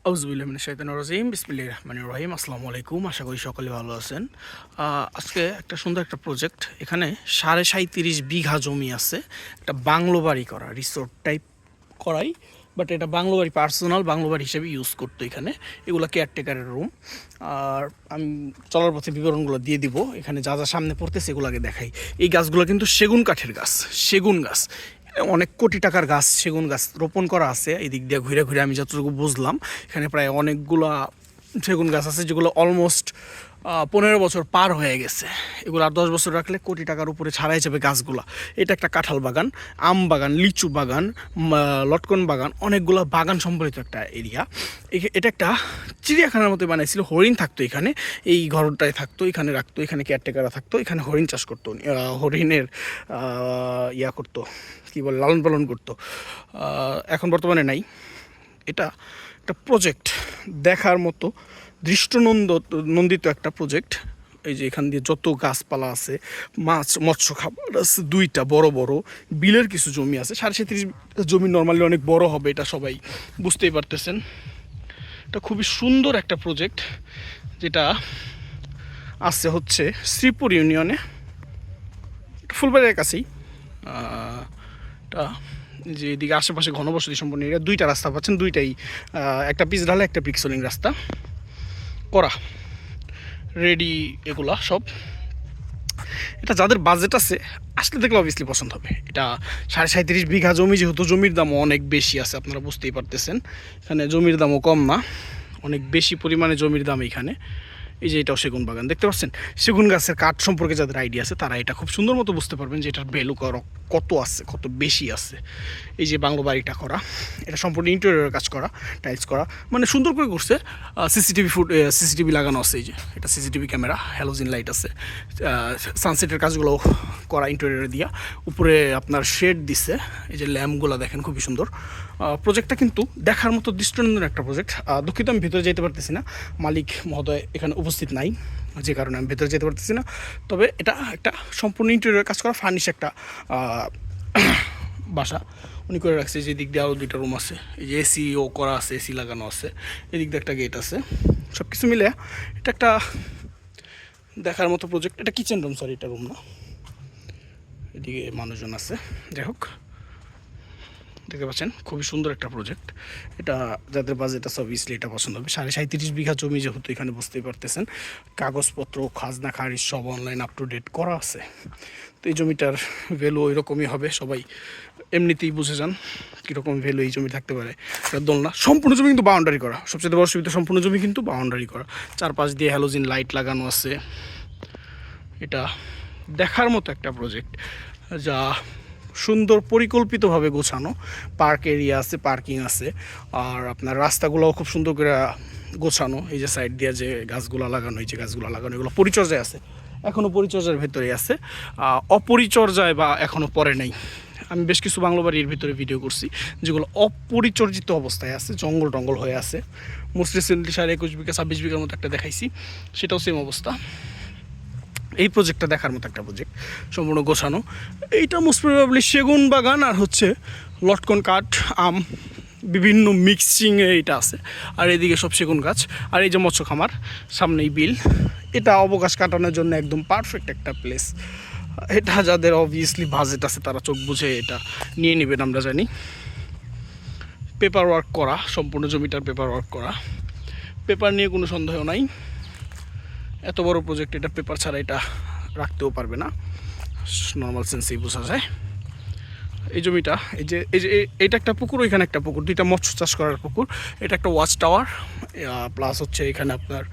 আউযুবিল্লাহি মিনাশ শাইতানির রাজিম বিসমিল্লাহির রহমানির রহিম। আসসালামু আলাইকুম, আশা করি সকলে ভালো আছেন। আজকে একটা সুন্দর একটা প্রজেক্ট, এখানে 37.5 বিঘা জমি আছে, একটা বাংলো বাড়ি করা, রিসোর্ট টাইপ করাই, বাট এটা বাংলো বাড়ি, পার্সোনাল বাংলো বাড়ি হিসেবে ইউজ করতো। এখানে এগুলো কেয়ারটেকারের রুম। আর আমি চলার পথে বিবরণগুলো দিয়ে দিব। এখানে যা যা সামনে পড়তেছে এগুলো আগে দেখাই। এই গাছগুলো কিন্তু সেগুন কাঠের গাছ, সেগুন গাছ, অনেক কোটি টাকার গাছ, সেগুন গাছ রোপণ করা আছে। এই দিক দিয়ে ঘুরে ঘুরে আমি যতটুকু বুঝলাম, এখানে প্রায় অনেকগুলা সেগুন গাছ আছে যেগুলো অলমোস্ট 15 বছর পার হয়ে গেছে। এগুলো আর 10 বছর রাখলে কোটি টাকার উপরে ছাড়াই যাবে গাছগুলা। এটা একটা কাঁঠাল বাগান, আম বাগান, লিচু বাগান, লটকন বাগান, অনেকগুলো বাগান সম্বলিত একটা এরিয়া। এটা একটা চিড়িয়াখানার মতো বানাইছিল। হরিণ থাকতো এখানে, এই ঘরটায় থাকতো, এখানে রাখতো, এখানে কেয়ারটেকাররা থাকতো, এখানে হরিণ চাষ করতো, হরিণের ইয়া করতো, কী বলে, লালন পালন করতো। এখন বর্তমানে নাই। এটা একটা প্রজেক্ট দেখার মতো, দৃষ্টনন্দিত একটা প্রজেক্ট। এই যে এখান দিয়ে যত গাছপালা আছে, মাছ, মৎস্য খাবার আছে, দুইটা বড় বড় বিলের কিছু জমি আছে। 37.5 জমি নর্মালি অনেক বড় হবে, এটা সবাই বুঝতেই পারতেছেন। এটা খুবই সুন্দর একটা প্রজেক্ট, যেটা আছে হচ্ছে শ্রীপুর ইউনিয়নে, ফুলবাড়ির কাছেই। এটা যে এদিকে আশেপাশে ঘনবসতি সম্পন্ন এরিয়া, দুইটা রাস্তা পাচ্ছেন, দুইটাই একটা পিচ ঢালা, একটা পিক্সলিং রাস্তা করা রেডি। এগুলা সব, এটা যাদের বাজেট আছে আসলে দেখলে অবভিয়াসলি পছন্দ হবে। এটা 37.5 বিঘা জমি, যেহেতু জমির দামও অনেক বেশি আছে, আপনারা বুঝতেই পারতেছেন। এখানে জমির দামও কম না, অনেক বেশি পরিমাণে জমির দাম এখানে। এই যে এটাও সেগুন বাগান, দেখতে পাচ্ছেন। সেগুন গাছের কাঠ সম্পর্কে যাদের আইডিয়া আছে তারা এটা খুব সুন্দর মতো বুঝতে পারবেন যে এটার ভ্যালু কত আছে, কত বেশি আছে। এই যে বাংলো বাড়িটা করা, এটা সম্পূর্ণ ইন্টেরিয়রের কাজ করা, টাইলস করা, মানে সুন্দর করে করছে। সিসিটিভি লাগানো আছে। এই যে এটা সিসিটিভি ক্যামেরা, হ্যালোজিন লাইট আছে। সানসেটের কাজগুলো করা ইন্টেরিয়রে দিয়া, উপরে আপনার শেড দিছে। এই যে ল্যাম্পগুলো দেখেন, খুবই সুন্দর। প্রজেক্টটা কিন্তু দেখার মতো দৃষ্টান্তর একটা প্রজেক্ট। দুঃখিত আমি ভিতরে যেতে পারতেছি না, মালিক মহোদয় এখানে উপস্থিত নাই, যে কারণে আমি ভেতরে যেতে পারতেছি না। তবে এটা একটা সম্পূর্ণ ইন্টেরিয়র কাজ করা, ফার্নিশ একটা বাসা উনি করে রাখছে। যে দিক দিয়ে আরও দুইটা রুম আছে, এই যে এসিও করা আছে, এসি লাগানো আছে, এদিক দিয়ে একটা গেট আছে। সব কিছু মিলে এটা একটা দেখার মতো প্রজেক্ট। এটা কিচেন রুম, সরি, এটা রুম না। এদিকে মানুষজন আছে। যাই হোক, দেখতে পাচ্ছেন খুবই সুন্দর একটা প্রজেক্ট। এটা যাদের বাজেট আছে অবভিয়াসলি এটা পছন্দ হবে। 37.5 বিঘা জমি যেহেতু, এখানে বুঝতেই পারতেছেন কাগজপত্র, খাজনা খারিজ সব অনলাইন আপ টু ডেট করা আছে। তো এই জমিটার ভ্যালু ওই রকমই হবে, সবাই এমনিতেই বুঝে যান কীরকম ভ্যালু এই জমি থাকতে পারে। দোলনা সম্পূর্ণ জমি কিন্তু বাউন্ডারি করা, সবচেয়ে বড় সুবিধা, সম্পূর্ণ জমি কিন্তু বাউন্ডারি করা, চারপাশ দিয়ে হ্যালোজিন লাইট লাগানো আছে। এটা দেখার মতো একটা প্রজেক্ট, যা সুন্দর পরিকল্পিতভাবে গোছানো। পার্ক এরিয়া আছে, পার্কিং আছে, আর আপনার রাস্তাগুলোও খুব সুন্দর করে গোছানো। এই যে সাইড দিয়ে যে গাছগুলো লাগানো, এই যে গাছগুলো লাগানো, এগুলো পরিচর্যায় আছে, এখনও পরিচর্যার ভেতরেই আছে। অপরিচর্যায় বা এখনও পরে নেই। আমি বেশ কিছু বাংলো বাড়ির ভিতরে ভিডিও করছি যেগুলো অপরিচর্যিত অবস্থায় আছে, জঙ্গল টঙ্গল হয়ে আছে। মোস্ট রিসেন্টলি 21.5 বিঘা 26 বিঘার মতো একটা দেখাইছি, সেটাও সেম অবস্থা। এই প্রজেক্টটা দেখার মতো একটা প্রজেক্ট, সম্পূর্ণ গোছানো। এইটা মোস্ট প্রবাবলি সেগুন বাগান, আর হচ্ছে লটকন কাঠ, আম, বিভিন্ন মিক্সিংয়ে এটা আছে। আর এদিকে সব সেগুন গাছ, আর এই যে মৎস্য খামার, সামনেই বিল। এটা অবকাশ কাটানোর জন্য একদম পারফেক্ট একটা প্লেস। এটা যাদের অবভিয়াসলি বাজেট আছে তারা চোখ বুঝে এটা নিয়ে নেবেন, আমরা জানি। পেপার ওয়ার্ক করা, সম্পূর্ণ জমিটার পেপার ওয়ার্ক করা, পেপার নিয়ে কোনো সন্দেহ নাই। এত বড় প্রজেক্ট, এটা পেপার ছাড়া এটা রাখতেও পারবে না, নর্মাল সেন্সেই বোঝা যায়। এই জমিটা, এই যে এটা একটা পুকুর, ওইখানে একটা পুকুর, দুইটা মৎস্য চাষ করার পুকুর। এটা একটা ওয়াচ টাওয়ার, প্লাস হচ্ছে এখানে আপনার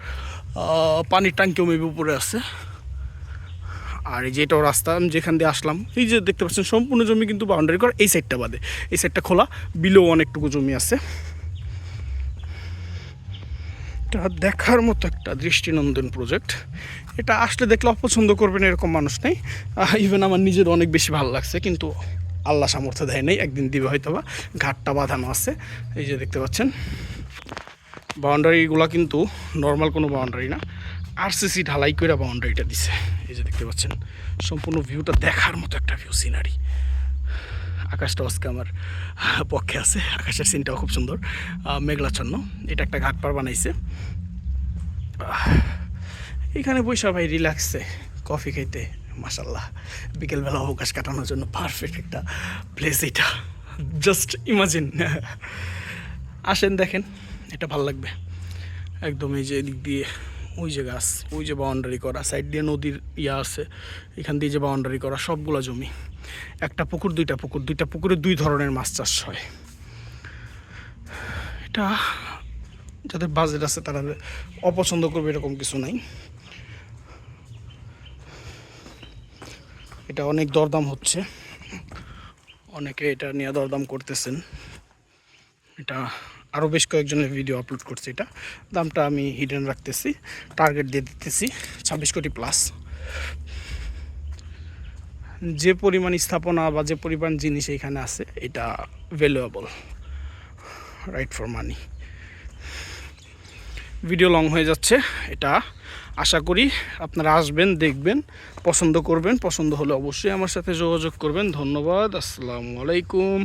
পানির ট্যাঙ্কিও মেবি উপরে আছে। আর এই যে এটাও রাস্তা, আমি যেখান দিয়ে আসলাম, এই যে দেখতে পাচ্ছেন সম্পূর্ণ জমি কিন্তু বাউন্ডারি করা। এই সাইডটা বাদে, এই সাইডটা খোলা, বিলেও অনেকটুকু জমি আছে। এটা দেখার মতো একটা দৃষ্টিনন্দন প্রজেক্ট। এটা আসলে দেখলে অপছন্দ করবেন এরকম মানুষ নেই। ইভেন আমার নিজের অনেক বেশি ভালো লাগছে, কিন্তু আল্লাহ সামর্থ্য দেয় নাই, একদিন দিবে হয়তো বা। ঘাটটা বাঁধানো আছে, এই যে দেখতে পাচ্ছেন। বাউন্ডারিগুলো কিন্তু নর্মাল কোনো বাউন্ডারি না, আরসিসি ঢালাই করে বাউন্ডারিটা দিছে। এই যে দেখতে পাচ্ছেন, সম্পূর্ণ ভিউটা দেখার মতো একটা ভিউ, সিনারি। আকাশটা আজকে আমার পক্ষে আছে, আকাশের সিনটাও খুব সুন্দর, মেঘলাচ্ছন্ন। এটা একটা ঘাট পার বানাইছে, এখানে বৈশা ভাই রিল্যাক্সে কফি খাইতে মাশাল্লাহ বিকেলবেলা অবকাশ কাটানোর জন্য পারফেক্ট একটা প্লেস এটা। জাস্ট ইমাজিন, আসেন দেখেন, এটা ভালো লাগবে একদম। এই যে এদিক দিয়ে ওই যে গাছ, ওই যে বাউন্ডারি করা, সাইড দিয়ে নদীর ইয়া আছে, এখান দিয়ে যে বাউন্ডারি করা সবগুলো জমি, একটা পুকুর, দুইটা পুকুরে 2 ধরনের মাছ চাষ হয়। এটা যাদের বাজেট আছে তারা অপছন্দ করবে এরকম কিছু নাই। এটা অনেক দরদাম হচ্ছে, অনেকে এটা নিয়ে দরদাম করতেছেন। এটা আরও বেশ কয়েকজনের ভিডিও আপলোড করছে, এটা দামটা আমি হিডেন রাখতেছি, টার্গেট দিয়ে দিতেছি 26 কোটি প্লাস। যে পরিমাণ স্থাপনা বা যে পরিমাণ জিনিস এইখানে আছে এটা valuable, right for money. Video long হয়ে যাচ্ছে, এটা আশা করি আপনারা আসবেন, দেখবেন, পছন্দ করবেন। পছন্দ হলে অবশ্যই আমার সাথে যোগাযোগ করবেন। ধন্যবাদ, আসসালামু আলাইকুম।